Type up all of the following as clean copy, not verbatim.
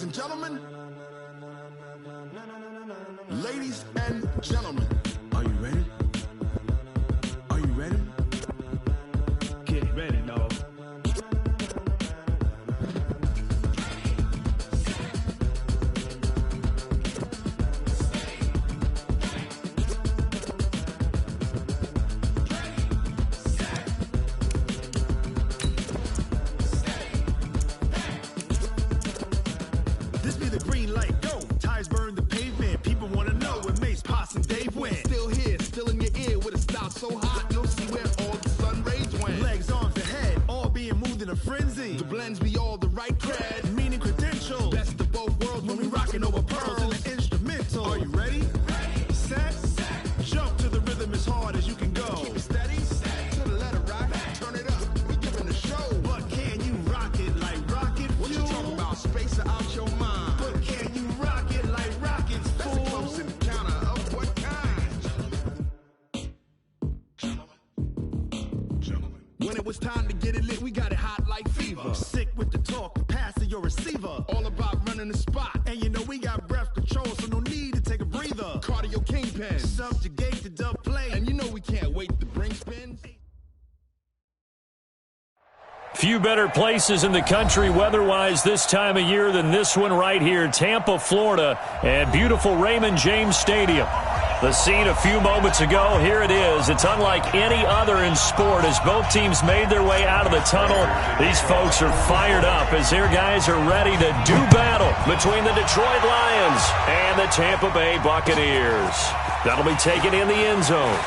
and gentlemen, ladies and gentlemen, are you ready? Are you ready? Get ready, dog. This be the green light, go. Tires burn the pavement. People wanna know where Mace, Potts, and Dave went. Still here, still in your ear with a style so hot, you'll see where all the sun rays went. Legs, arms, and head, all being moved in a frenzy. The blends be all the right cred, meaning credentials. Best of both worlds when we rockin' over pearls in the instrumental. Are you ready? Set, jump to the rhythm as hard as you can go. Keep it steady, to the letter right. Turn it up, we giving the show. But can you rock it like rocket fuel? What you talking about? Space out your mind. But can you rock it like rockets, fool? That's a close encounter of what kind? Gentlemen. When it was time to get it lit, we got it hot like fever. Sick with the talk, pass to your receiver. All about running the spot. And you know we got breath control, so no need to take a breather. Cardio kingpin, subjugate the dub play. And you know we can't wait to bring spins. Few better places in the country weather-wise this time of year than this one right here, Tampa, Florida, and beautiful Raymond James Stadium. The scene a few moments ago, here it is. It's unlike any other in sport as both teams made their way out of the tunnel. These folks are fired up as their guys are ready to do battle between the Detroit Lions and the Tampa Bay Buccaneers. That'll be taken in the end zone.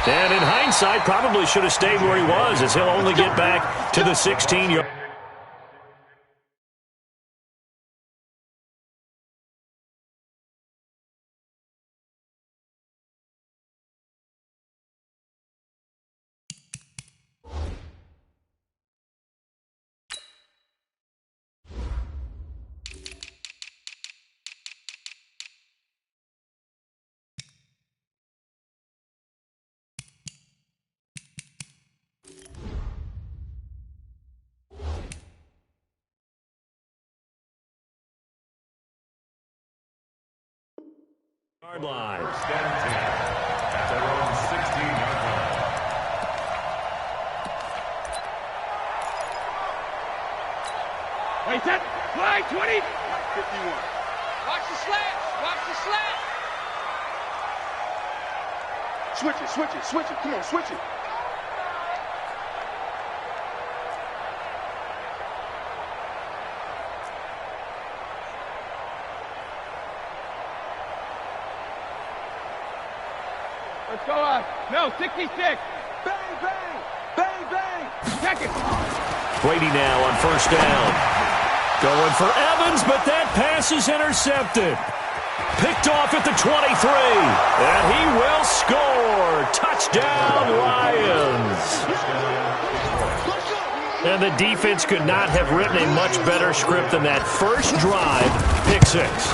And in hindsight, probably should have stayed where he was as he'll only get back to the 16-yard. Line. First and 10 at their own 16-yard line. Wait, set, fly, 20, 51. Watch the slant, watch the slant. Switch it, switch it, switch it. Come on, switch it. Let's go up. No, 66. Bang, bang. Bang, bang. Check it. Brady now on first down. Going for Evans, but that pass is intercepted. Picked off at the 23. And he will score. Touchdown, Lions. And the defense could not have written a much better script than that first drive, pick six.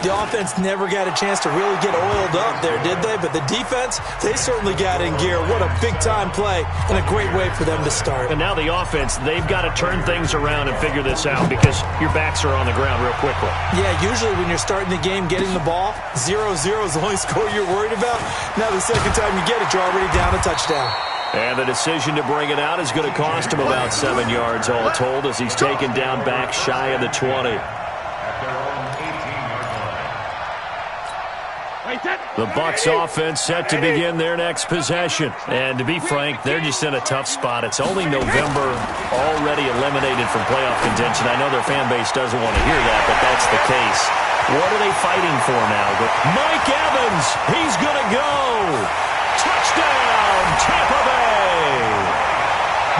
The offense never got a chance to really get oiled up there, did they? But the defense, they certainly got in gear. What a big-time play and a great way for them to start. And now the offense, they've got to turn things around and figure this out because your backs are on the ground real quickly. Yeah, usually when you're starting the game, getting the ball, 0-0 is the only score you're worried about. Now the second time you get it, you're already down a touchdown. And the decision to bring it out is going to cost him about 7 yards all told as he's taken down back shy of the 20. The Bucs offense set to begin their next possession. And to be frank, they're just in a tough spot. It's only November, already eliminated from playoff contention. I know their fan base doesn't want to hear that, but that's the case. What are they fighting for now? Mike Evans, he's going to go. Touchdown, Tampa Bay.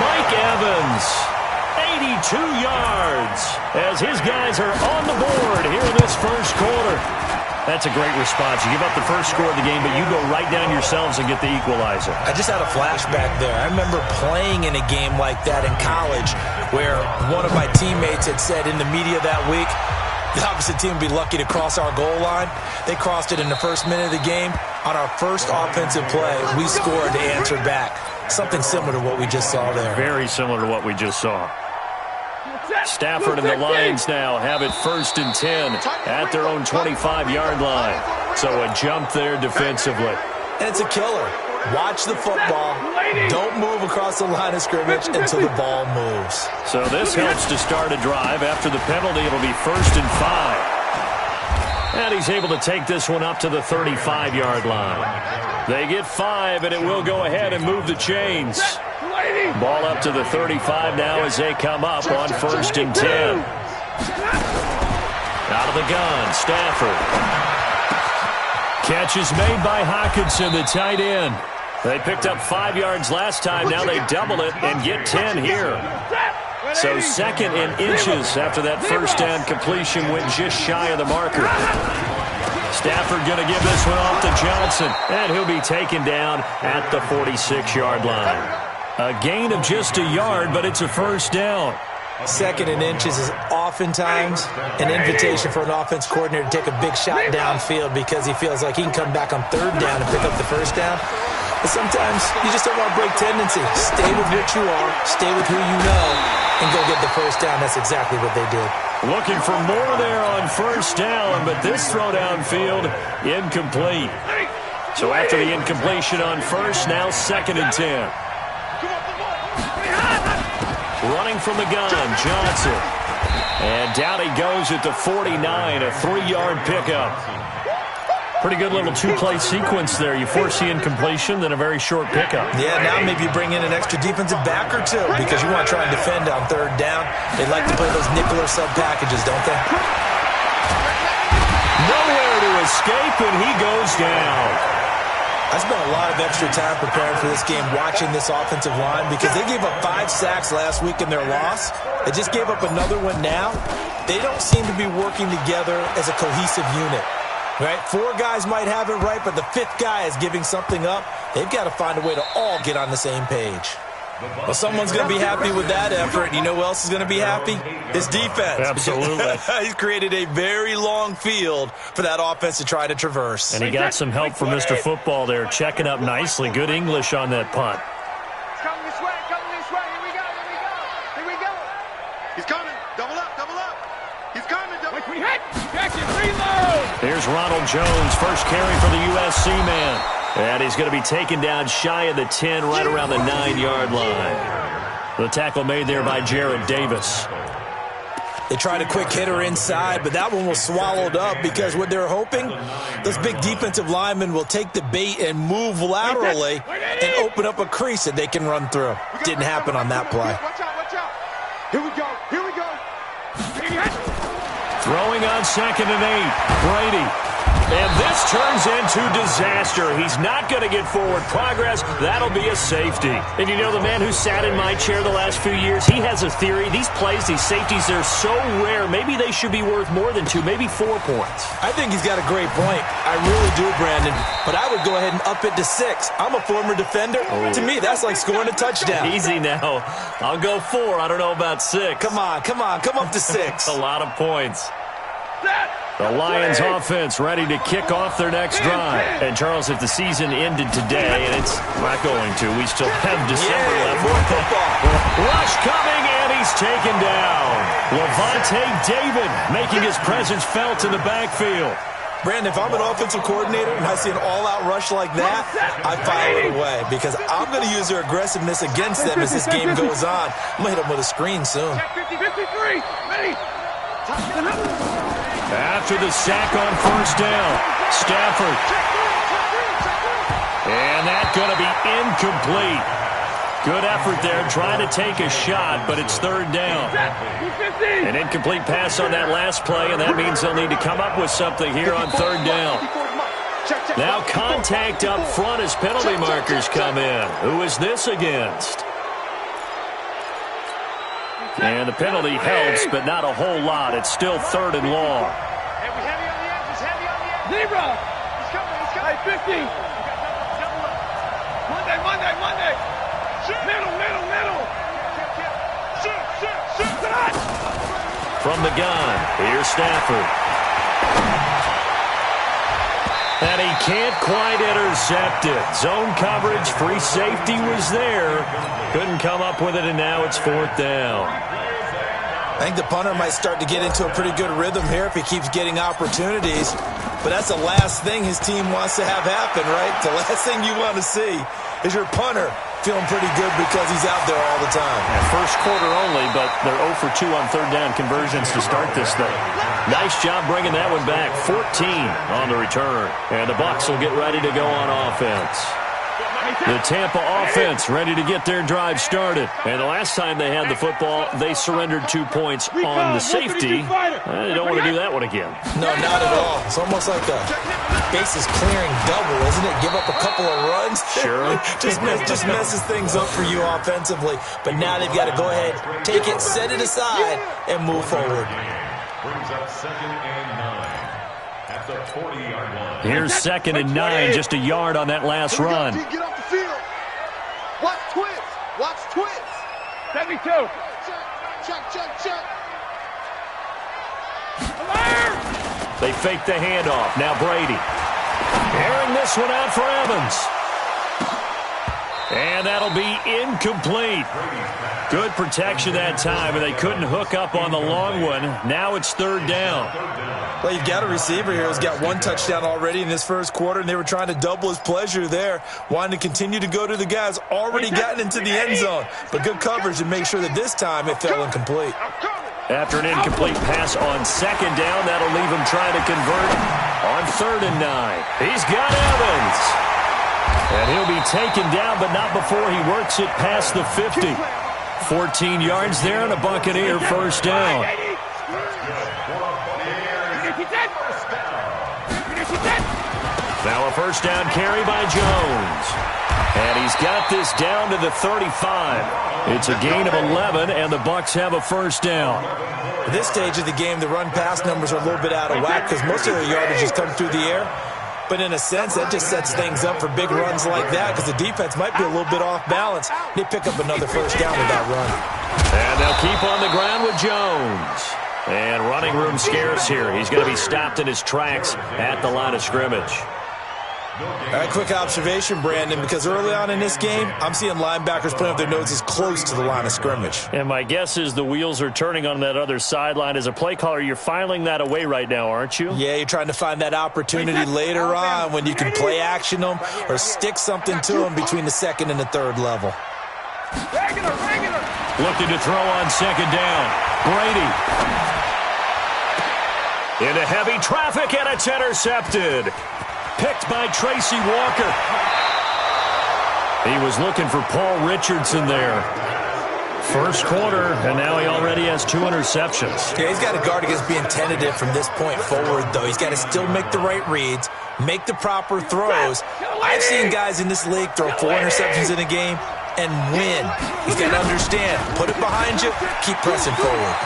Mike Evans, 82 yards as his guys are on the board here in this first quarter. That's a great response. You give up the first score of the game, but you go right down yourselves and get the equalizer. I just had a flashback there. I remember playing in a game like that in college where one of my teammates had said in the media that week, the opposite team would be lucky to cross our goal line. They crossed it in the first minute of the game. On our first offensive play, we scored to answer back. Something similar to what we just saw there. Very similar to what we just saw. Stafford and the Lions now have it 1st and 10 at their own 25-yard line. So a jump there defensively. And it's a killer. Watch the football. Don't move across the line of scrimmage until the ball moves. So this helps to start a drive. After the penalty, it'll be 1st and 5. And he's able to take this one up to the 35-yard line. They get 5, and it will go ahead and move the chains. Ball up to the 35 now as they come up on 1st and 10. Out of the gun, Stafford. Catch is made by Hawkinson, the tight end. They picked up 5 yards last time. Now they double it and get 10 here. So 2nd and inches after that first down completion went just shy of the marker. Stafford going to give this one off to Johnson, and he'll be taken down at the 46-yard line. A gain of just a yard, but it's a first down. 2nd and inches is oftentimes an invitation for an offense coordinator to take a big shot downfield because he feels like he can come back on 3rd down and pick up the first down. But sometimes you just don't want to break tendency. Stay with what you are, stay with who you know, and go get the first down. That's exactly what they did. Looking for more there on 1st down, but this throw downfield incomplete. So after the incompletion on 1st, now 2nd and 10. Running from the gun, Johnson. And down he goes at the 49, a 3-yard pickup. Pretty good little 2-play sequence there. You force the incompletion, then a very short pickup. Yeah, now maybe you bring in an extra defensive back or two because you want to try and defend on 3rd down. They like to play those nickel or sub packages, don't they? Nowhere to escape, and he goes down. I spent a lot of extra time preparing for this game watching this offensive line because they gave up 5 sacks last week in their loss. They just gave up another one now. They don't seem to be working together as a cohesive unit. Right? 4 guys might have it right, but the 5th guy is giving something up. They've got to find a way to all get on the same page. Well, someone's going to be happy with that effort. You know who else is going to be happy? His defense. Absolutely. He's created a very long field for that offense to try to traverse. And he got some help from Mr. Football there, checking up nicely. Good English on that punt. Come this way, here we go, here we go. He's coming. Double up. He's coming. Double. We hit. Check it, reload. Here's Ronald Jones, first carry for the USC man. And he's going to be taken down shy of the 10, right around the 9-yard line. The tackle made there by Jared Davis. They tried a quick hitter inside, but that one was swallowed up because what they're hoping, those big defensive linemen will take the bait and move laterally and open up a crease that they can run through. Didn't happen on that play. Watch out. Here we go. Throwing on 2nd and 8, Brady. And this turns into disaster. He's not going to get forward progress. That'll be a safety. And you know, the man who sat in my chair the last few years, he has a theory. These plays, these safeties, they're so rare. Maybe they should be worth more than 2, maybe 4 points. I think he's got a great point. I really do, Brandon. But I would go ahead and up it to 6. I'm a former defender. Oh. To me, that's like scoring a touchdown. Easy now. I'll go 4. I don't know about 6. Come on. Come up to 6. A lot of points. The Lions offense ready to kick off their next drive. And, Charles, if the season ended today, and it's not going to, we still have December left. More football. Rush coming, and he's taken down. Levante David making his presence felt in the backfield. Brandon, if I'm an offensive coordinator and I see an all-out rush like that, I file it away because I'm going to use their aggressiveness against them as this game goes on. I'm going to hit them with a screen soon. 53, ready. After the sack on 1st down, Stafford. And that's going to be incomplete. Good effort there, trying to take a shot, but it's 3rd down. An incomplete pass on that last play, and that means they'll need to come up with something here on 3rd down. Now contact up front as penalty markers come in. Who is this against? And the penalty helps, but not a whole lot. It's still 3rd and long. Heavy on the edges, Zebra! He's coming. Hey, 50! Monday! Middle! Shoot! From the gun, here's Stafford. And he can't quite intercept it. Zone coverage, free safety was there. Couldn't come up with it, and now it's 4th down. I think the punter might start to get into a pretty good rhythm here if he keeps getting opportunities. But that's the last thing his team wants to have happen, right? The last thing you want to see is your punter feeling pretty good because he's out there all the time. Yeah, first quarter only, but they're 0 for 2 on third down conversions to start this thing. Nice job bringing that one back. 14 on the return. And the Bucs will get ready to go on offense. The Tampa offense ready to get their drive started. And the last time they had the football, they surrendered 2 points on the safety. They don't want to do that one again. No, not at all. It's almost like a bases clearing double, isn't it? Give up a couple of runs. Sure. just messes things up for you offensively. But now they've got to go ahead, take it, set it aside, and move forward. Brings up 2nd and 9 at the 40-yard line. Here's 2nd and 9, just a yard on that last run. Get off the field. Watch twist. Watch twist. 72. Check. They fake the handoff. Now Brady. Airing this one out for Evans. And that'll be incomplete. Good protection that time, and they couldn't hook up on the long one. Now it's third down. Well, you've got a receiver here who's got 1 touchdown already in this first quarter, and they were trying to double his pleasure there, wanting to continue to go to the guys already gotten into the end zone. But good coverage to make sure that this time it fell incomplete. After an incomplete pass on second down, that'll leave him trying to convert on 3rd and 9. He's got Evans. And he'll be taken down, but not before he works it past the 50. 14 yards there and a Buccaneer first down. Now a first down carry by Jones. And he's got this down to the 35. It's a gain of 11, and the Bucs have a first down. At this stage of the game, the run-pass numbers are a little bit out of whack because most of their yardage has come through the air. But in a sense, that just sets things up for big runs like that because the defense might be a little bit off balance. They pick up another first down with that run. And they'll keep on the ground with Jones. And running room scarce here. He's going to be stopped in his tracks at the line of scrimmage. All right, quick observation, Brandon, because early on in this game, I'm seeing linebackers putting up their noses close to the line of scrimmage. And my guess is the wheels are turning on that other sideline. As a play caller, you're filing that away right now, aren't you? Yeah, you're trying to find that opportunity later on when you can play action them or stick something to them between the 2nd and the 3rd level. Looking to throw on second down. Brady. Into heavy traffic, and it's intercepted. Picked by Tracy Walker. He was looking for Paul Richardson there. First quarter, and now he already has 2 interceptions. Yeah, he's got to guard against being tentative from this point forward, though. He's got to still make the right reads, make the proper throws. I've seen guys in this league throw 4 interceptions in a game and win. He's got to understand, put it behind you, keep pressing forward.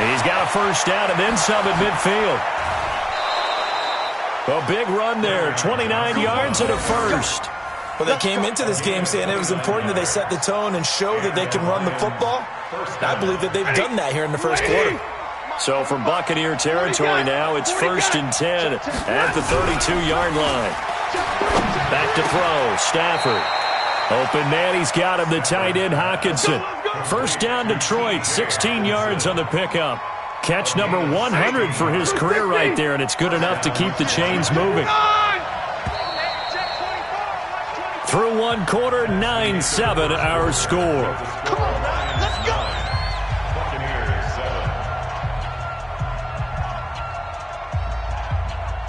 He's got a first down and then some at midfield. A big run there, 29 yards and a first. Well, they came into this game saying it was important that they set the tone and show that they can run the football. And I believe that they've done that here in the first quarter. So from Buccaneer territory now, it's 1st and 10 at the 32-yard line. Back to throw, Stafford. Open man, he's got him, the tight end, Hockenson. First down, Detroit, 16 yards on the pickup. Catch number 100 for his career right there, and it's good enough to keep the chains moving. Through 1 quarter, 9-7 our score. Come on, man. Let's go. Buccaneers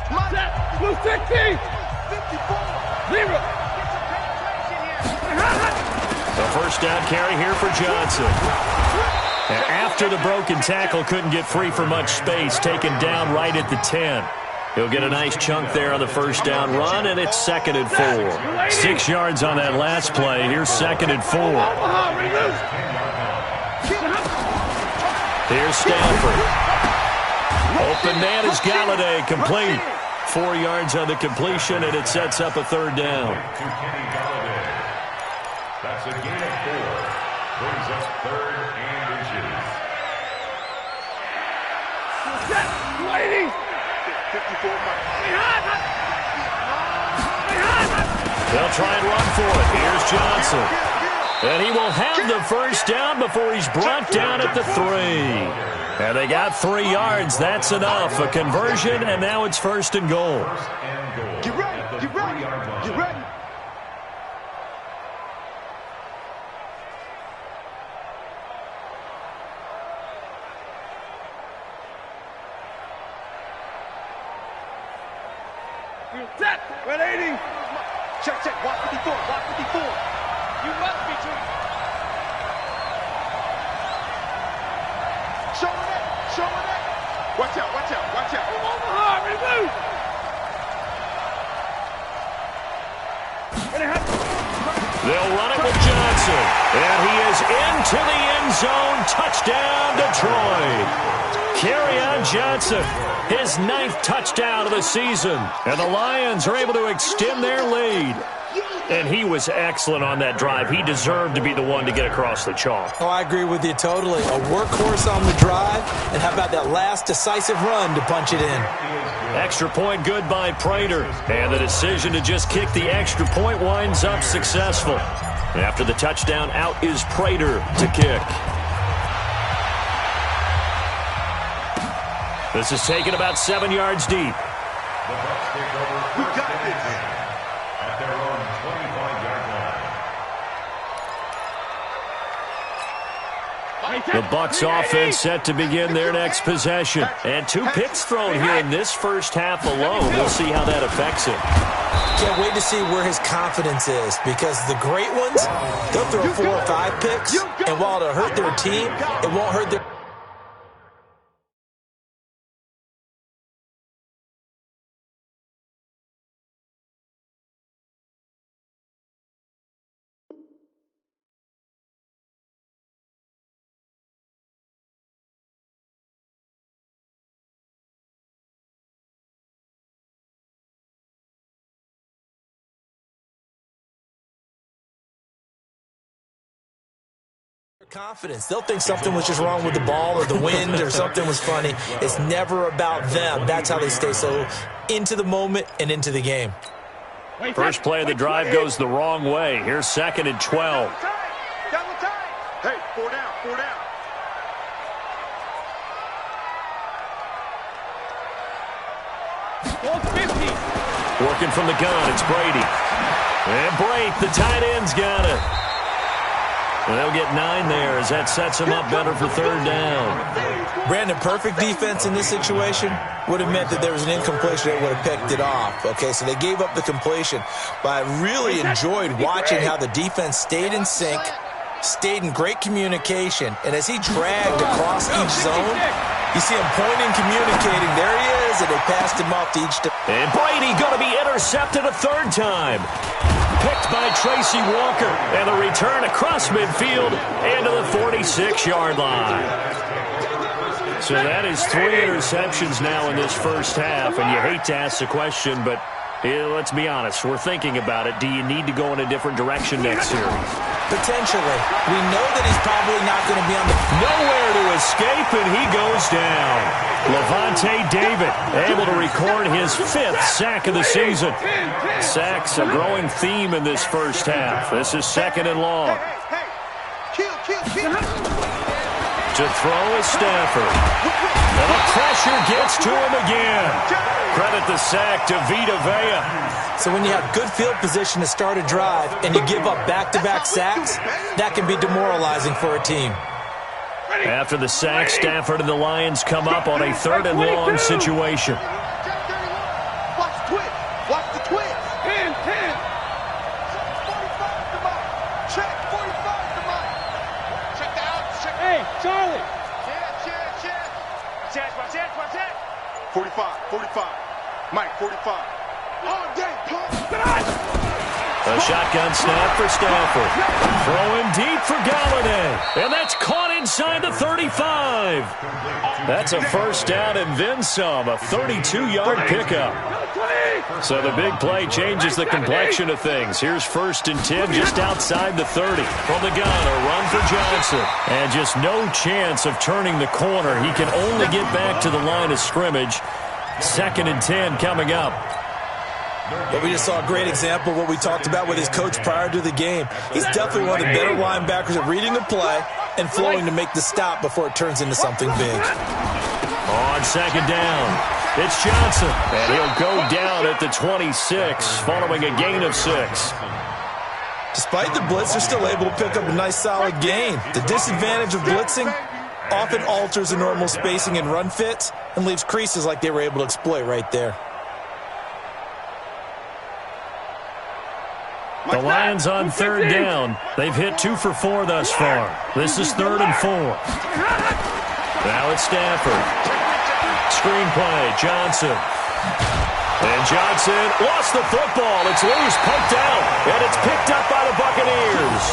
7. Blue 60. 54. 0. The first down carry here for Johnson. And after the broken tackle, couldn't get free for much space, taken down right at the 10. He'll get a nice chunk there on the first down run, and it's 2nd and 4. 6 yards on that last play. Here's 2nd and 4. Here's Stanford. Open man is Galladay, complete. 4 yards on the completion, and it sets up a third down. That's a gain of 4. Brings up 3rd and inches. Ladies. 54. They'll try and run for it. Here's Johnson. And he will have the first down before he's brought down at the 3. And they got 3 yards. That's enough. A conversion, and now it's 1st and goal. Get ready, get ready, get ready. Set, 180. Check, check, walk 54, walk 54. You must be true. Showing it, showing it. Watch out, watch out, watch out. Overhard, remove. They'll run it with Johnson. And he is into the end zone. Touchdown, Detroit. Kerryon Johnson, his 9th touchdown of the season. And the Lions are able to extend their lead. And he was excellent on that drive. He deserved to be the one to get across the chalk. Oh, I agree with you totally. A workhorse on the drive. And how about that last decisive run to punch it in? Extra point good by Prater. And the decision to just kick the extra point winds up successful. After the touchdown, out is Prater to kick. This is taken about 7 yards deep. The Bucs take over first and 10 at their own 25-yard line. The Bucs offense set to begin their next possession. And 2 picks thrown here in this first half alone. We'll see how that affects him. Can't wait to see where his confidence is, because the great ones, they'll throw 4 or 5 picks, and while it'll hurt their team, it won't hurt their... confidence. They'll think something was just wrong with the ball or the wind or something was funny. It's never about them. That's how they stay so into the moment and into the game. First play of the drive goes the wrong way. Here's 2nd and 12. Hey, 4 down, 4 down. Working from the gun, it's Brady. And Brate, the tight end's got it. And they'll get 9 there as that sets him up better for 3rd down. Brandon, perfect defense in this situation would have meant that there was an incompletion that would have picked it off. Okay, so they gave up the completion. But I really enjoyed watching how the defense stayed in sync, stayed in great communication, and as he dragged across each zone, you see him pointing, communicating. There he is, and they passed him off to each. And Brady going to be intercepted a 3rd time. Picked by Tracy Walker, and the return across midfield into the 46-yard line. So that is 3 interceptions now in this first half, and you hate to ask the question, but let's be honest, we're thinking about it. Do you need to go in a different direction next series? Potentially. We know that he's probably not going to be on the... Nowhere to escape, and he goes down. Levante David able to record his 5th sack of the season. Sacks a growing theme in this first half. This is 2nd and long. To throw is Stafford. And the pressure gets to him again. Credit the sack to Vita Vea. So when you have good field position to start a drive and you give up back-to-back sacks, that can be demoralizing for a team. After the sack, Stafford and the Lions come up on a 3rd and long situation. Watch the twist. Watch the twist. 10, 10. 45 to Mike. Check 45 to Mike. Check the out. Check. Hey, Charlie. Check. Watch it. 45, 45. Mike, 45. All day, pump. A shotgun snap for Stafford. Throwing deep for Galladay. And that's caught inside the 35. That's a 1st down and then some. A 32-yard pickup. So the big play changes the complexion of things. Here's 1st and 10 just outside the 30. From the gun, a run for Johnson. And just no chance of turning the corner. He can only get back to the line of scrimmage. 2nd and 10 coming up. But we just saw a great example of what we talked about with his coach prior to the game. He's definitely one of the better linebackers at reading the play and flowing to make the stop before it turns into something big. On second down, it's Johnson, and he'll go down at the 26 following a gain of 6. Despite the blitz, they're still able to pick up a nice solid gain. The disadvantage of blitzing often alters the normal spacing and run fits and leaves creases like they were able to exploit right there. The Lions on third down. They've hit 2 for 4 thus far. This is 3rd and 4. Now it's Stafford. Screenplay, Johnson. And Johnson lost the football. It's loose, poked out, and it's picked up by the Buccaneers.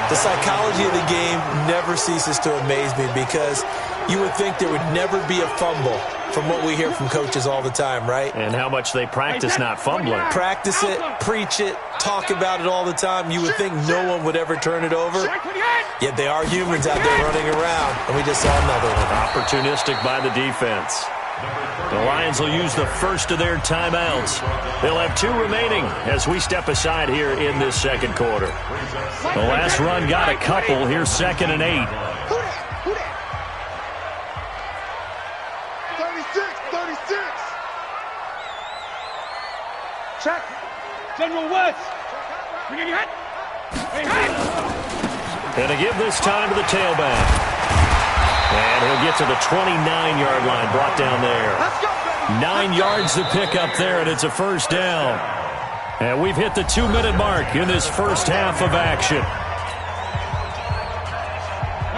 The psychology of the game never ceases to amaze me because you would think there would never be a fumble from what we hear from coaches all the time, right? And how much they practice not fumbling. Practice it, preach it, talk about it all the time. You would think no one would ever turn it over. Yet they are humans out there running around, and we just saw another one. Opportunistic by the defense. The Lions will use the first of their timeouts. They'll have 2 remaining as we step aside here in this second quarter. The last run got a couple. Here's 2nd and 8. 36. Check. General West. And to give this time to the tailback. And he'll get to the 29-yard line, brought down there. 9 yards to pick up there, and it's a first down. And we've hit the 2-minute mark in this first half of action.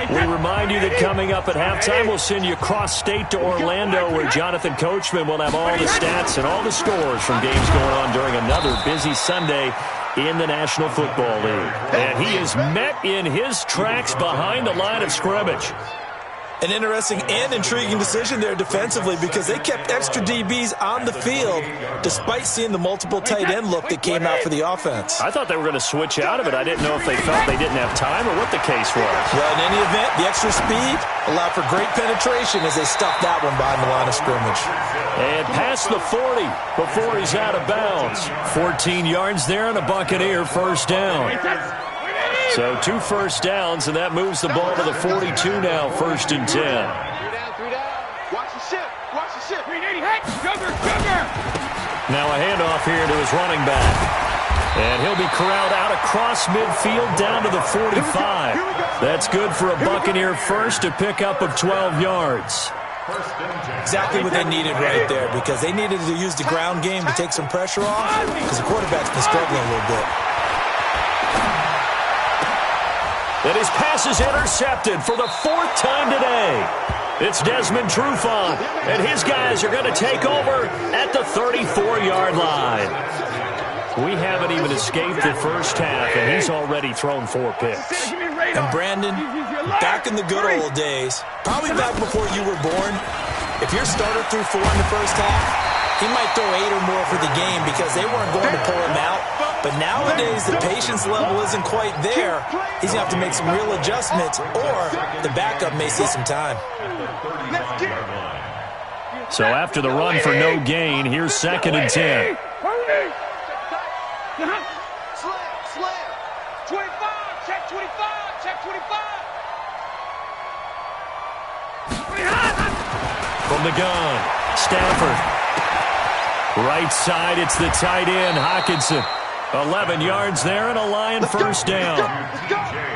We remind you that coming up at halftime, we'll send you cross-state to Orlando, where Jonathan Coachman will have all the stats and all the scores from games going on during another busy Sunday in the National Football League. And he is met in his tracks behind the line of scrimmage. An interesting and intriguing decision there defensively because they kept extra DBs on the field despite seeing the multiple tight end look that came out for the offense. I thought they were going to switch out of it. I didn't know if they felt they didn't have time or what the case was. Well, in any event, the extra speed allowed for great penetration as they stuffed that one behind the line of scrimmage. And past the 40 before he's out of bounds. 14 yards there and a Buccaneer first down. So 2 first downs, and that moves the ball to the 42 now, 1st and 10. 3 down. Watch the ship. Now a handoff here to his running back. And he'll be corralled out across midfield down to the 45. That's good for a Buccaneer first, a pickup of 12 yards. Exactly what they needed right there because they needed to use the ground game to take some pressure off because the quarterback's been struggling a little bit. And his pass is intercepted for the 4th time today. It's Desmond Trufant, and his guys are going to take over at the 34-yard line. We haven't even escaped the first half, and he's already thrown 4 picks. And Brandon, back in the good old days, probably back before you were born, if your starter threw 4 in the first half, he might throw 8 or more for the game because they weren't going to pull him out. But nowadays, the patience level isn't quite there. He's going to have to make some real adjustments, or the backup may see some time. So after the run for no gain, here's 2nd and 10. Slam. 25. Check 25. From the gun, Stafford. Right side, it's the tight end, Hockenson. 11 yards there and a Lion first down.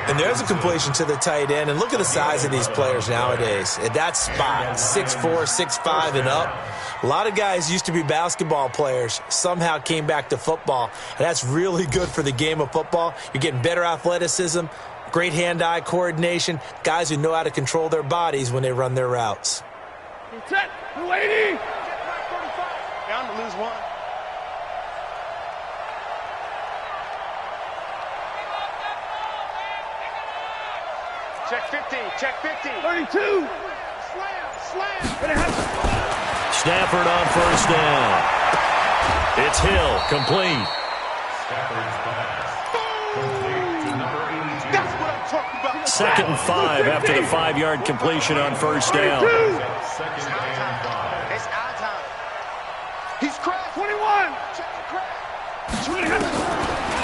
And there's a completion to the tight end. And look at the size of these players nowadays. At that spot, 6'4", 6'5", and up. A lot of guys used to be basketball players, somehow came back to football. And that's really good for the game of football. You're getting better athleticism, great hand-eye coordination, guys who know how to control their bodies when they run their routes. Down to lose 1. Check 15. 32. Slam. Stafford on first down. It's Hill, complete. Stafford's pass. Complete to number 82. That's what I'm talking about. 2nd and 5 after the 5-yard completion on first down. 2nd and 5. It's our time. He's cracked. 21. Check the crack.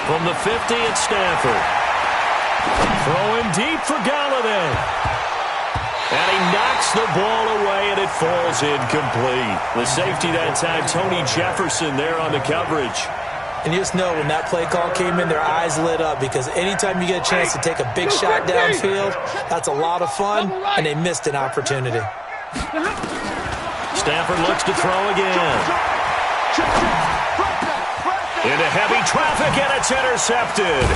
From the 50, it's Stafford. Throwing deep for Galladay. And he knocks the ball away, and it falls incomplete. The safety that time, Tony Jefferson, there on the coverage. And you just know when that play call came in, their eyes lit up, because anytime you get a chance to take a big shot downfield, that's a lot of fun, and they missed an opportunity. Stafford looks to throw again. Into heavy traffic, and it's intercepted.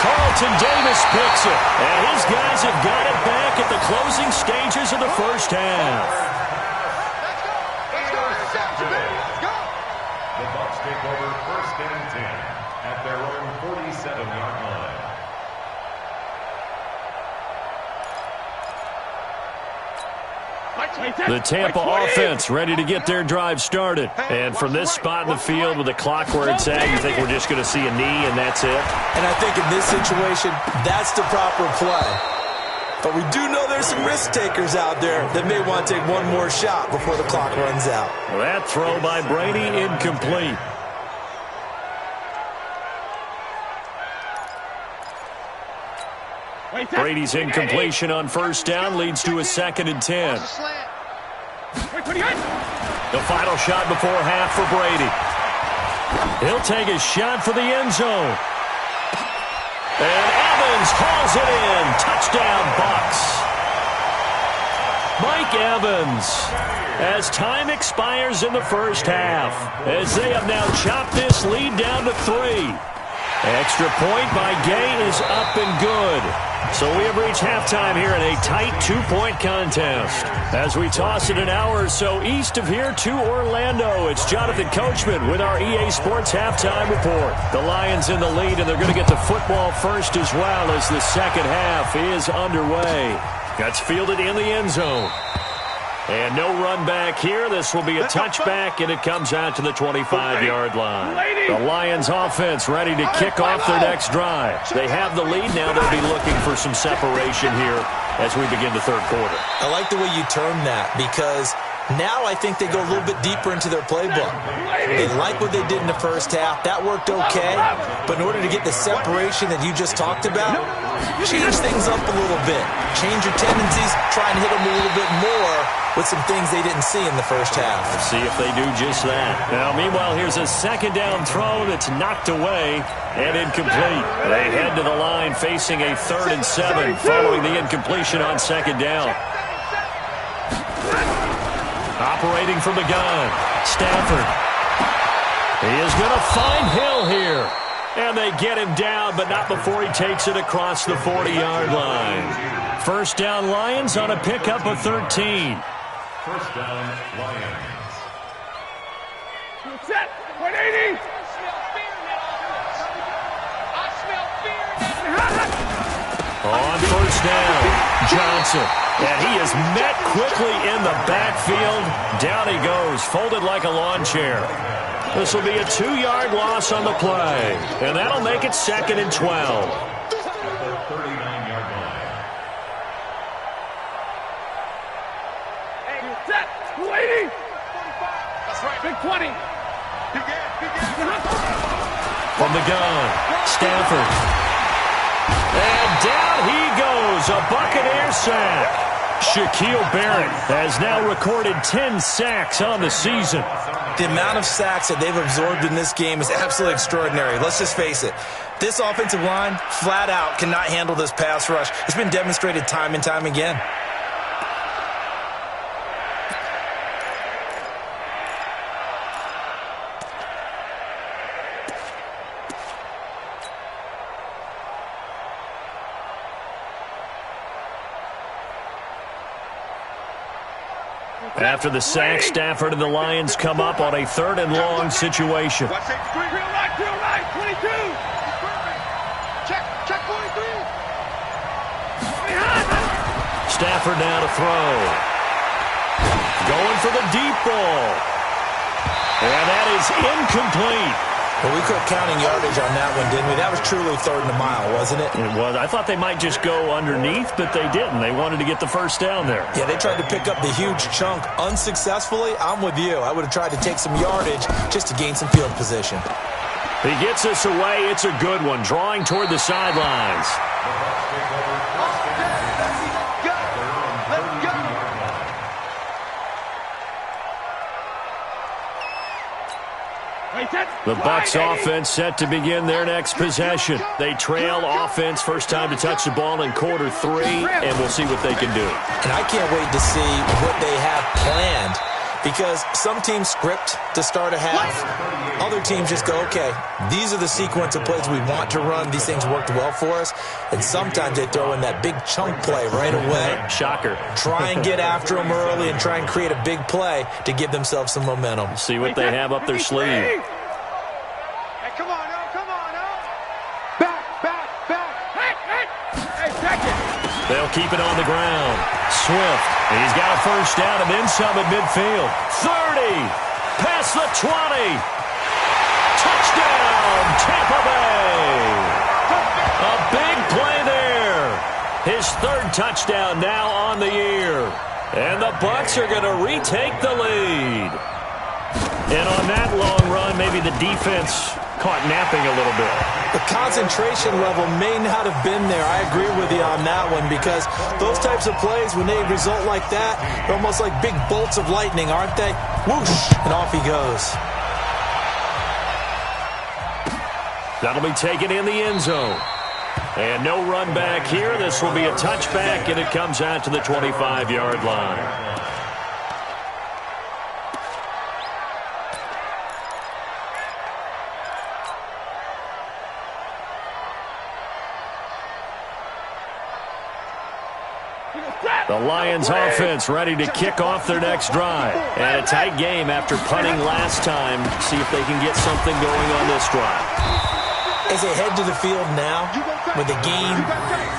Carlton Davis picks it, and his guys have got it back at the closing stages of the first half. The Bucs take over 1st and 10 at their own 47-yard line. The Tampa offense ready to get their drive started. And from this spot in the field with the clock where it's at, you think we're just going to see a knee and that's it? And I think in this situation, that's the proper play. But we do know there's some risk takers out there that may want to take one more shot before the clock runs out. Well, that throw by Brady, incomplete. Brady's incompletion on first down leads to a 2nd and 10. The final shot before half for Brady. He'll take a shot for the end zone. And Evans hauls it in. Touchdown, Bucs. Mike Evans, as time expires in the first half, as they have now chopped this lead down to 3. Extra point by Gay is up and good. So we have reached halftime here in a tight 2-point contest. As we toss it an hour or so east of here to Orlando, it's Jonathan Coachman with our EA Sports halftime report. The Lions in the lead, and they're going to get the football first as well as the second half is underway. That's fielded in the end zone. And no run back here. This will be a touchback, and it comes out to the 25-yard line. The Lions offense ready to kick off their next drive. They have the lead now. They'll be looking for some separation here as we begin the third quarter. I like the way you term that, because now I think they go a little bit deeper into their playbook. They like what they did in the first half. That worked okay. But in order to get the separation that you just talked about, change things up a little bit. Change your tendencies. Try and hit them a little bit more with some things they didn't see in the first half. Let's see if they do just that. Now, meanwhile, here's a second down throw that's knocked away and incomplete. They head to the line facing a 3rd and 7 following the incompletion on second down. Operating from the gun, Stafford. He is going to find Hill here. And they get him down, but not before he takes it across the 40-yard line. First down, Lions on a pickup of 13. First down, Lions. Set. 180. On first down, Johnson. And he is met quickly in the backfield. Down he goes, folded like a lawn chair. This will be a 2-yard loss on the play. And that'll make it 2nd and 12. At the 39-yard line. Set. 280. That's right. Big 20. From the gun, Stafford. And down he goes, a Buccaneer sack. Shaquille Barrett has now recorded 10 sacks on the season. The amount of sacks that they've absorbed in this game is absolutely extraordinary. Let's just face it. This offensive line, flat out, cannot handle this pass rush. It's been demonstrated time and time again. After the sack, Stafford and the Lions come up on a 3rd and long situation. Real right, 22. Check 43. Stafford now to throw. Going for the deep ball. And that is incomplete. Well, we quit counting yardage on that one, didn't we? That was truly 3rd and a mile, wasn't it? It was. I thought they might just go underneath, but they didn't. They wanted to get the first down there. Yeah, they tried to pick up the huge chunk unsuccessfully. I'm with you. I would have tried to take some yardage just to gain some field position. He gets us away. It's a good one, drawing toward the sidelines. The Bucs offense set to begin their next possession. They trail offense, first time to touch the ball in quarter 3, and we'll see what they can do. And I can't wait to see what they have planned, because some teams script to start a half. Other teams just go, okay, these are the sequence of plays we want to run. These things worked well for us. And sometimes they throw in that big chunk play right away. Shocker. Try and get after them early and try and create a big play to give themselves some momentum. See what they have up their sleeve. Hey, come on, no, come on, no. Back. Hey, second. They'll keep it on the ground. Swift. He's got a first down and then some at midfield. 30. Past the 20. Touchdown, Tampa Bay. A big play there. His third touchdown now on the year. And the Bucs are going to retake the lead. And on that long run, maybe the defense caught napping a little bit. The concentration level may not have been there. I agree with you on that one, because those types of plays, when they result like that, they're almost like big bolts of lightning, aren't they? Whoosh, and off he goes. That'll be taken in the end zone. And no run back here. This will be a touchback, and it comes out to the 25-yard line. The Lions offense ready to kick off their next drive. And a tight game after punting last time. See if they can get something going on this drive. As they head to the field now, with the game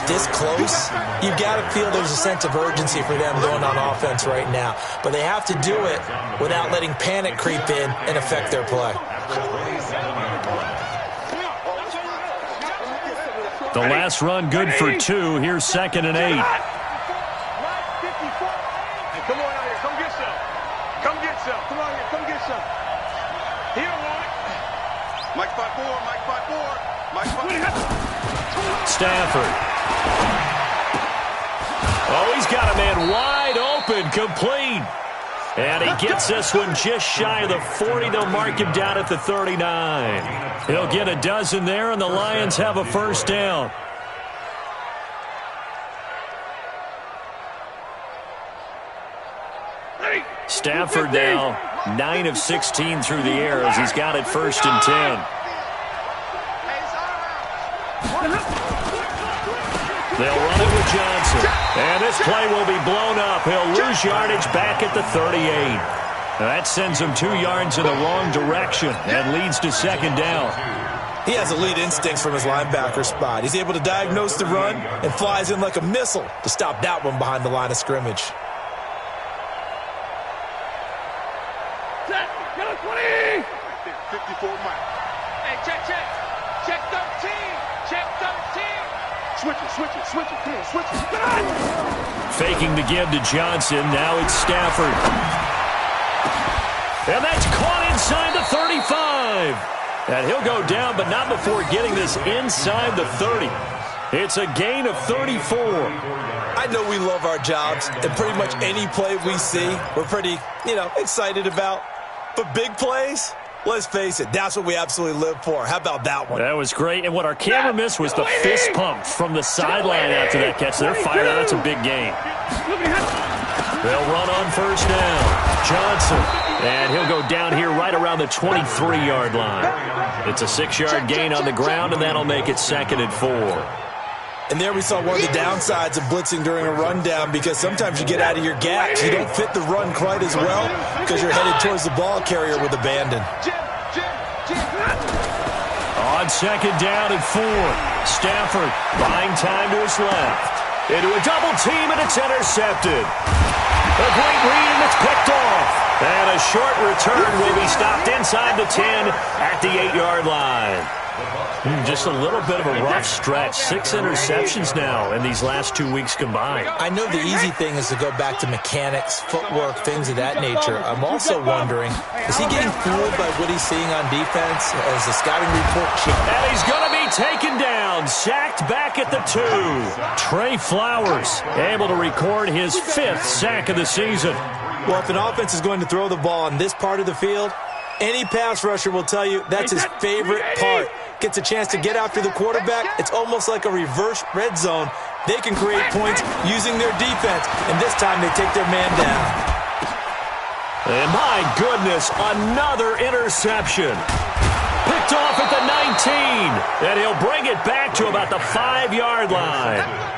this close, you've got to feel there's a sense of urgency for them going on offense right now. But they have to do it without letting panic creep in and affect their play. The last run good for 2. Here's 2nd and 8. Come on out here. Come get some. Come get some. Come on here. Come get some. He don't want it. Mike 5-4. Mike 5-4. Mike 5-4. Stafford. Oh, he's got a man wide open. Complete. And he gets this one just shy of the 40. They'll mark him down at the 39. He'll get a dozen there, and the Lions have a first down. Stafford now 9 of 16 through the air as he's got it 1st and 10. They'll run it with Johnson. And this play will be blown up. He'll lose yardage back at the 38. That sends him 2 yards in the wrong direction and leads to 2nd down. He has elite instincts from his linebacker spot. He's able to diagnose the run and flies in like a missile to stop that one behind the line of scrimmage. Set. Go 20. 54 Mike. Hey, check. Check 13. Check 13. Switch it. Come on, switch it. Faking the give to Johnson. Now it's Stafford. And that's caught inside the 35. And he'll go down, but not before getting this inside the 30. It's a gain of 34. I know we love our jobs, and pretty much any play we see, we're pretty, excited about. But big plays, let's face it, that's what we absolutely live for. How about that one? That was great. And what our camera missed was the fist pump from the sideline after that catch. They're fired out. That's a big gain. They'll run on first down. Johnson. And he'll go down here right around the 23-yard line. It's a 6-yard gain on the ground, and that'll make it 2nd and 4. And there we saw one of the downsides of blitzing during a rundown, because sometimes you get out of your gaps. You don't fit the run quite as well because you're headed towards the ball carrier with abandon. On 2nd down and 4. Stafford buying time to his left. Into a double team, and it's intercepted. A great read, and it's picked off. And a short return will be stopped inside the 10 at the 8-yard line. Just a little bit of a rough stretch. 6 interceptions now in these last 2 weeks combined. I know the easy thing is to go back to mechanics, footwork, things of that nature. I'm also wondering, is he getting fooled by what he's seeing on defense as the scouting report changes? And he's going to be taken down, sacked back at the 2. Trey Flowers able to record his 5th sack of the season. Well, if an offense is going to throw the ball in this part of the field, any pass rusher will tell you that's his favorite part. Gets a chance to get after the quarterback. It's almost like a reverse red zone. They can create points using their defense, and this time they take their man down. And my goodness, another interception. Picked off at the 19, and he'll bring it back to about the 5-yard line.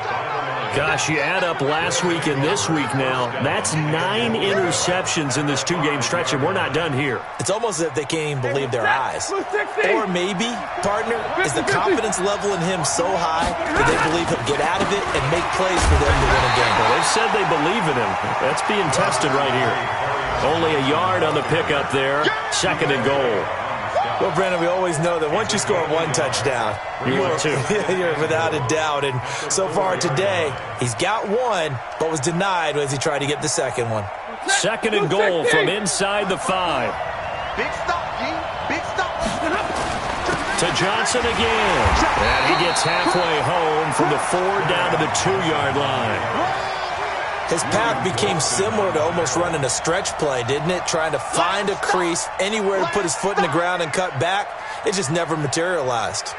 Gosh, you add up last week and this week now, that's 9 interceptions in this 2-game stretch, and we're not done here. It's almost as if they can't even believe their eyes. Or maybe, partner, is the confidence level in him so high that they believe he'll get out of it and make plays for them to win a game. Well, they've said they believe in him. That's being tested right here. Only a yard on the pickup there. 2nd and goal. Well, Brandon, we always know that once you score 1 touchdown, you're without a doubt. And so far today, he's got 1, but was denied as he tried to get the 2nd one. 2nd and goal from inside the 5. Big stop, G. Big stop. To Johnson again. And he gets halfway home from the 4 down to the 2-yard line. His path became similar to almost running a stretch play, didn't it? Trying to find a crease, anywhere to put his foot in the ground and cut back. It just never materialized.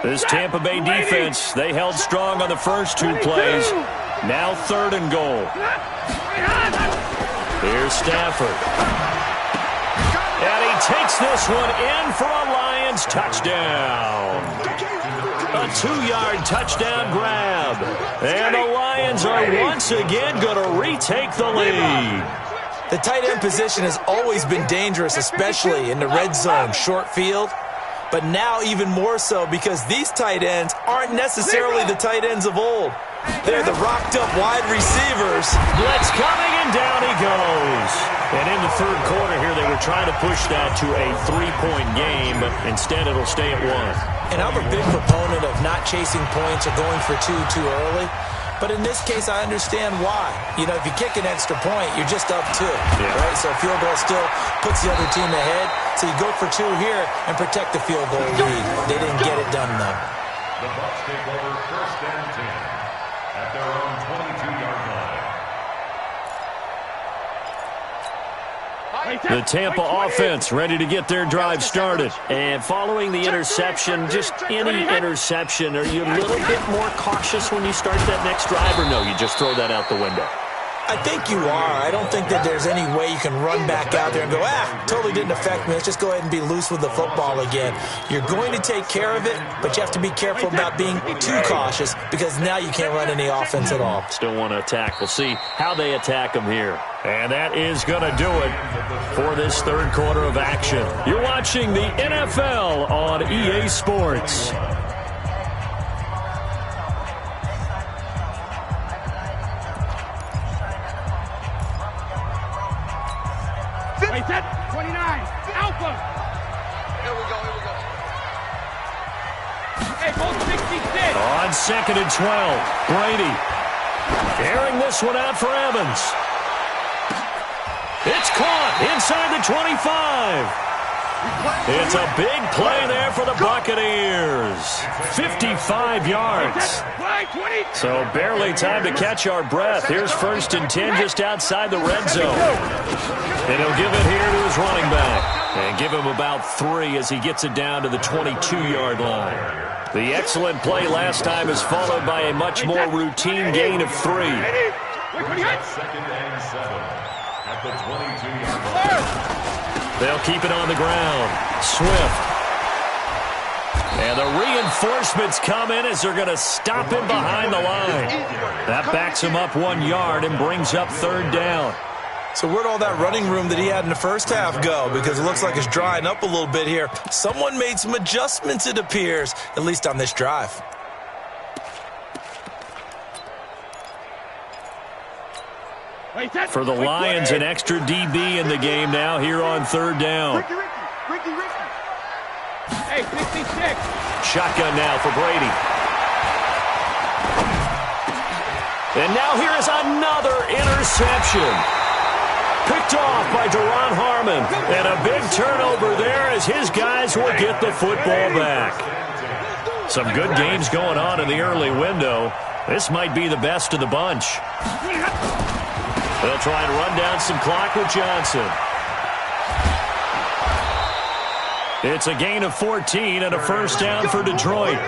This Tampa Bay defense, they held strong on the first 2 plays. Now 3rd and goal. Here's Stafford. And he takes this one in for a Lions touchdown. A 2-yard touchdown grab. And the Lions are once again going to retake the lead. The tight end position has always been dangerous, especially in the red zone, short field. But now even more so because these tight ends aren't necessarily the tight ends of old. They're the rocked-up wide receivers. Blitz coming, and down he goes. And in the 3rd quarter here, they were trying to push that to a 3-point game, but instead it'll stay at 1. And I'm a big proponent of not chasing points or going for 2 too early. But in this case, I understand why. You know, if you kick an extra point, you're just up 2, right? So a field goal still puts the other team ahead. So you go for 2 here and protect the field goal lead. They didn't get it done, though. The Bucs take over 1st and 10 at their own 22-yard line. The Tampa offense ready to get their drive started. And following the interception, just any interception, are you a little bit more cautious when you start that next drive, or no, you just throw that out the window? I think you are. I don't think that there's any way you can run back out there and go, totally didn't affect me. Let's just go ahead and be loose with the football again. You're going to take care of it, but you have to be careful about being too cautious because now you can't run any offense at all. Still want to attack. We'll see how they attack them here. And that is going to do it for this 3rd quarter of action. You're watching the NFL on EA Sports. Set 29, Alpha. Here we go. Hey, goal 66. On 2nd and 12, Brady airing this one out for Evans. It's caught inside the 25. It's a big play there for the Buccaneers. 55 yards. So barely time to catch our breath. Here's 1st and 10 just outside the red zone. And he'll give it here to his running back. And give him about 3 as he gets it down to the 22-yard line. The excellent play last time is followed by a much more routine gain of 3. 2nd and 7 at the 22-yard line. They'll keep it on the ground. Swift. And the reinforcements come in as they're going to stop him behind the line. That backs him up 1 yard and brings up 3rd down. So where'd all that running room that he had in the first half go? Because it looks like it's drying up a little bit here. Someone made some adjustments, it appears, at least on this drive. For the Lions, an extra DB in the game now here on third down. Hey, 66. Shotgun now for Brady. And now here is another interception. Picked off by Deron Harmon. And a big turnover there as his guys will get the football back. Some good games going on in the early window. This might be the best of the bunch. They'll try and run down some clock with Johnson. It's a gain of 14 and a first down for Detroit.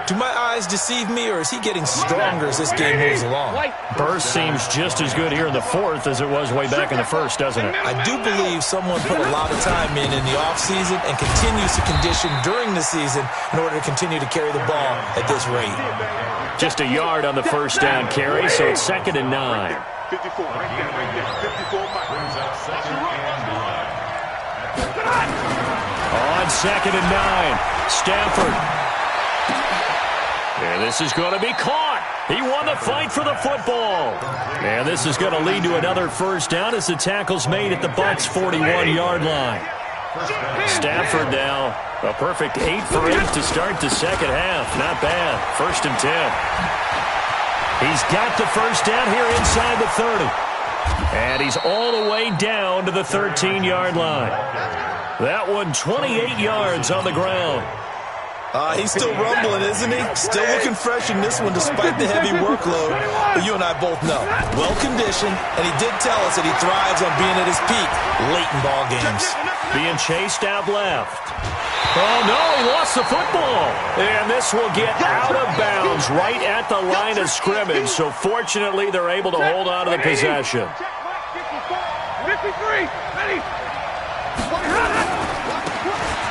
Do my eyes deceive me, or is he getting stronger as this game moves along? Burst seems just as good here in the fourth as it was way back in the first, doesn't it? I do believe someone put a lot of time in the offseason and continues to condition during the season in order to continue to carry the ball at this rate. Just a yard on the first down carry, so it's 2nd and 9. 54. On 2nd and 9, Stafford. And this is going to be caught. He won the fight for the football. And this is going to lead to another first down as the tackle's made at the Bucs' 41-yard line. Stafford now, a perfect 8 for 8 to start the second half. Not bad. 1st and 10. He's got the first down here inside the 30. And he's all the way down to the 13-yard line. That one 28 yards on the ground. He's still rumbling, isn't he? Still looking fresh in this one despite the heavy workload. But you and I both know, well-conditioned, and he did tell us that he thrives on being at his peak late in ball games. Being chased out left. Oh, no, he lost the football. And this will get out of bounds right at the line of scrimmage. So fortunately, they're able to hold on to the possession. 53. Ready.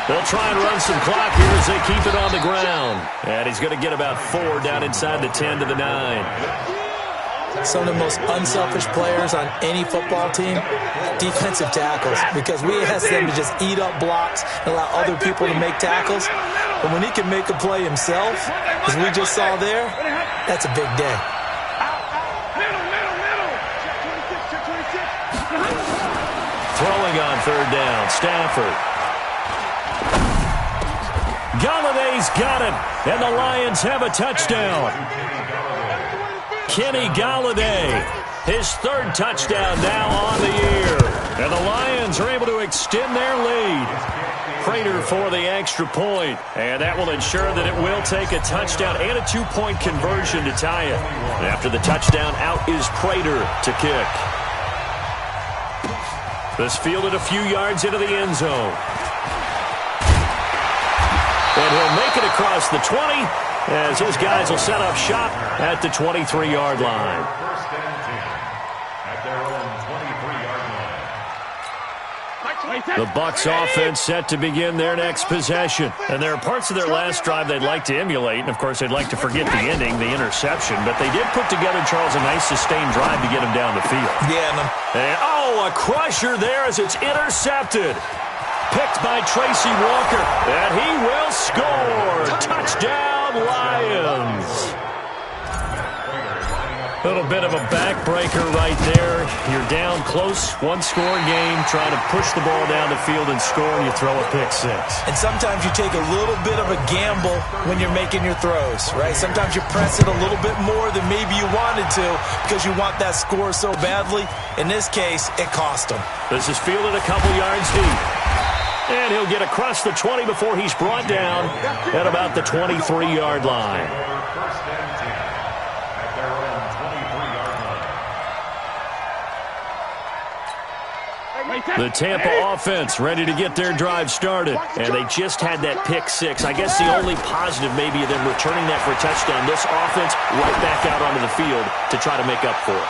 They'll try and run some clock here as they keep it on the ground. And he's going to get about 4 down inside the 10 to the 9. Some of the most unselfish players on any football team, defensive tackles, because we ask them to just eat up blocks and allow other people to make tackles. But when he can make a play himself, as we just saw there, that's a big day. Throwing on third down, Stafford. Galladay's got it, and the Lions have a touchdown. Kenny Galladay, his 3rd touchdown now on the year. And the Lions are able to extend their lead. Prater for the extra point, and that will ensure that it will take a touchdown and a 2-point conversion to tie it. After the touchdown, out is Prater to kick. This fielded a few yards into the end zone. And he'll make it across the 20 as his guys will set up shop at the 23-yard line. 1st and 10 at their own 23-yard line. The Bucs offense set to begin their next possession. And there are parts of their last drive they'd like to emulate. And, of course, they'd like to forget the ending, the interception. But they did put together, Charles, a nice sustained drive to get him down the field. Yeah, And, a crusher there as it's intercepted. Picked by Tracy Walker, and he will score. Touchdown, Lions. A little bit of a backbreaker right there. You're down close, 1-score game, trying to push the ball down the field and score, and you throw a pick 6. and sometimes you take a little bit of a gamble when you're making your throws, right? Sometimes you press it a little bit more than maybe you wanted to because you want that score so badly. In this case, it cost them. This is fielded a couple yards deep. And he'll get across the 20 before he's brought down at about the 23-yard line. 1st and 10 at their own 23-yard line. The Tampa offense ready to get their drive started. And they just had that pick 6. I guess the only positive maybe of them returning that for a touchdown. This offense right back out onto the field to try to make up for it.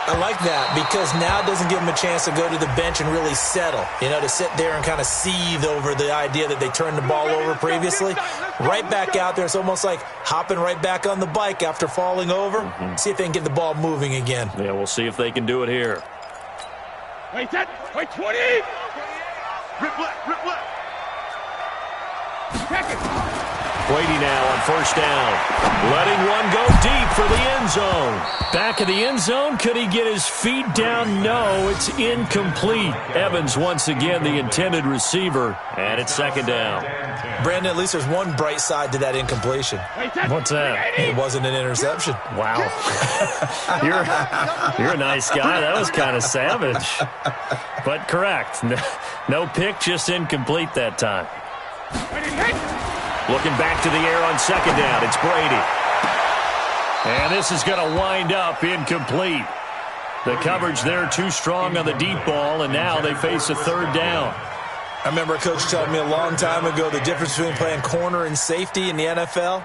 I like that because now it doesn't give them a chance to go to the bench and really settle, to sit there and kind of seethe over the idea that they turned the ball over previously. Right back out there, it's almost like hopping right back on the bike after falling over. See if they can get the ball moving again. Yeah, we'll see if they can do it here. Wait, 20. Rip left. Check it. Brady now on first down. Letting one go deep for the end zone. Back of the end zone. Could he get his feet down? No, it's incomplete. Evans once again the intended receiver, and it's second down. Brandon, at least there's one bright side to that incompletion. What's that? It wasn't an interception. Wow. You're a nice guy. That was kind of savage. But correct. No pick, just incomplete that time. Looking back to the air on second down. It's Brady. And this is going to wind up incomplete. The coverage there too strong on the deep ball, and now they face a third down. I remember a coach telling me a long time ago the difference between playing corner and safety in the NFL.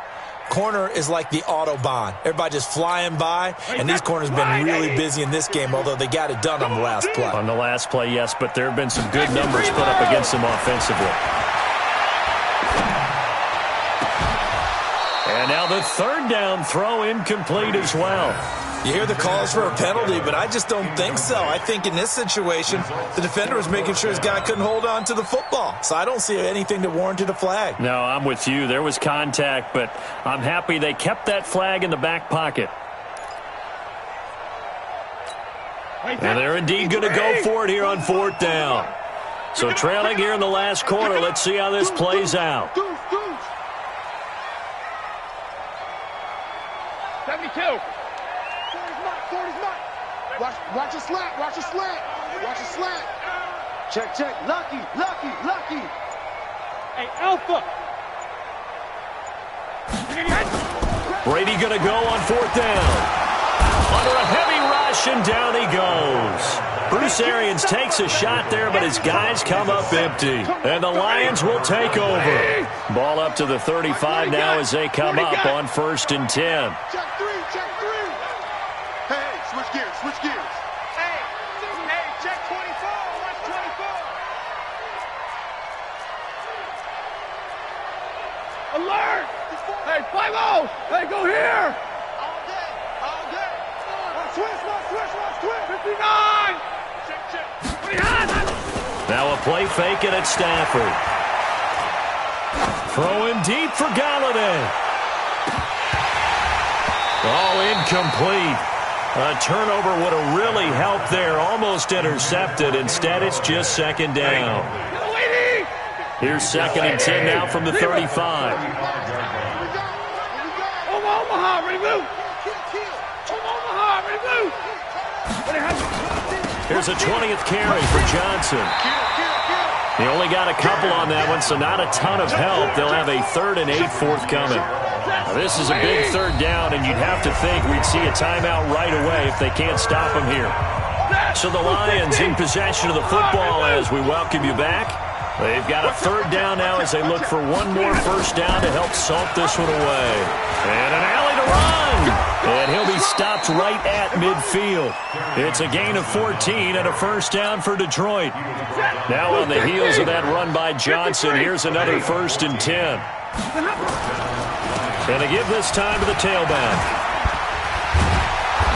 Corner is like the Autobahn. Everybody just flying by, and these corners have been really busy in this game, although they got it done on the last play. On the last play, yes, but there have been some good numbers put up against them offensively. And now the third down throw incomplete as well. You hear the calls for a penalty, but I just don't think so. I think in this situation, the defender was making sure his guy couldn't hold on to the football. So I don't see anything that warranted a flag. No, I'm with you. There was contact, but I'm happy they kept that flag in the back pocket. And they're indeed going to go for it here on fourth down. So trailing here in the last quarter, let's see how this plays out. 72. Watch a slant. Watch a slant. Watch a slant. Check. Lucky. Hey, Alpha. Brady going to go on fourth down. Under a heavy rush, and down he goes. Bruce Arians takes a shot there, but his guys come up empty. And the Lions will take over. Ball up to the 35 now as they come up on 1st and 10. Check three. Hey, switch gears. Hey, check 24. Watch 24. Alert. Hey, 5-0. Hey, go here. All day. Switch. 59. Check. Now a play fake it at Stafford. Throwing deep for Galladay. Incomplete. A turnover would have really helped there. Almost intercepted. Instead, it's just second down. Here's 2nd and 10 now from the 35. Omaha, ready to move. Omaha, ready to move. Here's a 20th carry for Johnson. He only got a couple on that one, so not a ton of help. They'll have a 3rd and 8 forthcoming. Now, this is a big third down, and you'd have to think we'd see a timeout right away if they can't stop him here. So the Lions in possession of the football as we welcome you back. They've got a third down now as they look for one more first down to help salt this one away. And an alley to run. And he'll be stopped right at midfield. It's a gain of 14 and a first down for Detroit. Now on the heels of that run by Johnson, here's another 1st and 10. And they give this time to the tailback.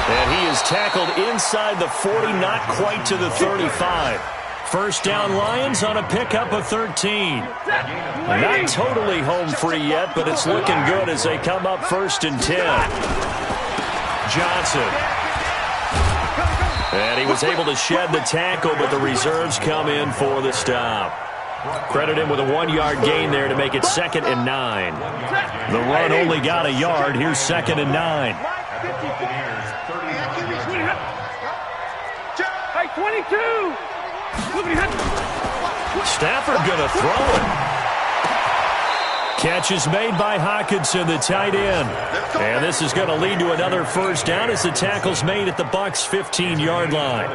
And he is tackled inside the 40, not quite to the 35. First down Lions on a pickup of 13. Not totally home free yet, but it's looking good as they come up 1st and 10. Johnson. And he was able to shed the tackle, but the reserves come in for the stop. Credit him with a 1-yard gain there to make it 2nd and 9. The run only got a yard. Here's 2nd and 9. Hey, 22. Stafford gonna throw it. Catch is made by Hockenson, the tight end. And this is going to lead to another first down as the tackle's made at the Bucs' 15-yard line.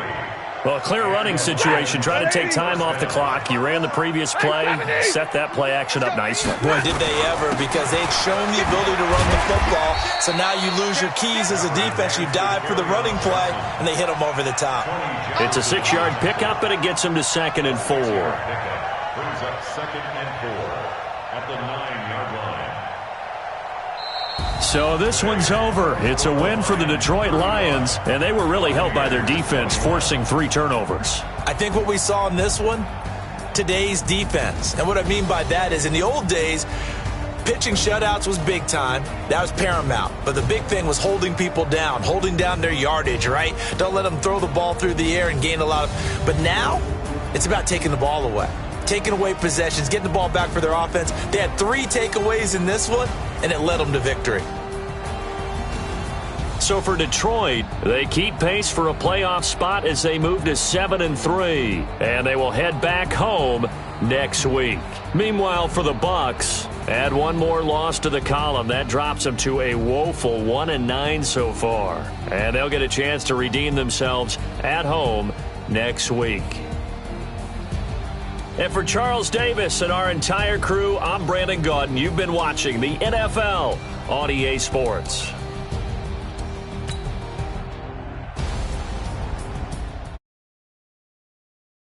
Well, a clear running situation. Try to take time off the clock. You ran the previous play, set that play action up nicely. Boy, did they ever, because they'd shown the ability to run the football. So now you lose your keys as a defense. You dive for the running play, and they hit them over the top. It's a 6-yard pickup, and it gets them to 2nd and 4. Brings up 2nd and 4 at the 9-yard line. So this one's over. It's a win for the Detroit Lions, and they were really helped by their defense, forcing 3 turnovers. I think what we saw in this one, today's defense. And what I mean by that is in the old days, pitching shutouts was big time. That was paramount. But the big thing was holding people down, holding down their yardage, right? Don't let them throw the ball through the air and gain a lot of. But now, it's about taking the ball away, taking away possessions, getting the ball back for their offense. They had 3 takeaways in this one, and it led them to victory. So for Detroit, they keep pace for a playoff spot as they move to 7-3, and they will head back home next week. Meanwhile, for the Bucs, add one more loss to the column. That drops them to a woeful 1-9 so far, and they'll get a chance to redeem themselves at home next week. And for Charles Davis and our entire crew, I'm Brandon Gaudin. You've been watching the NFL on EA Sports.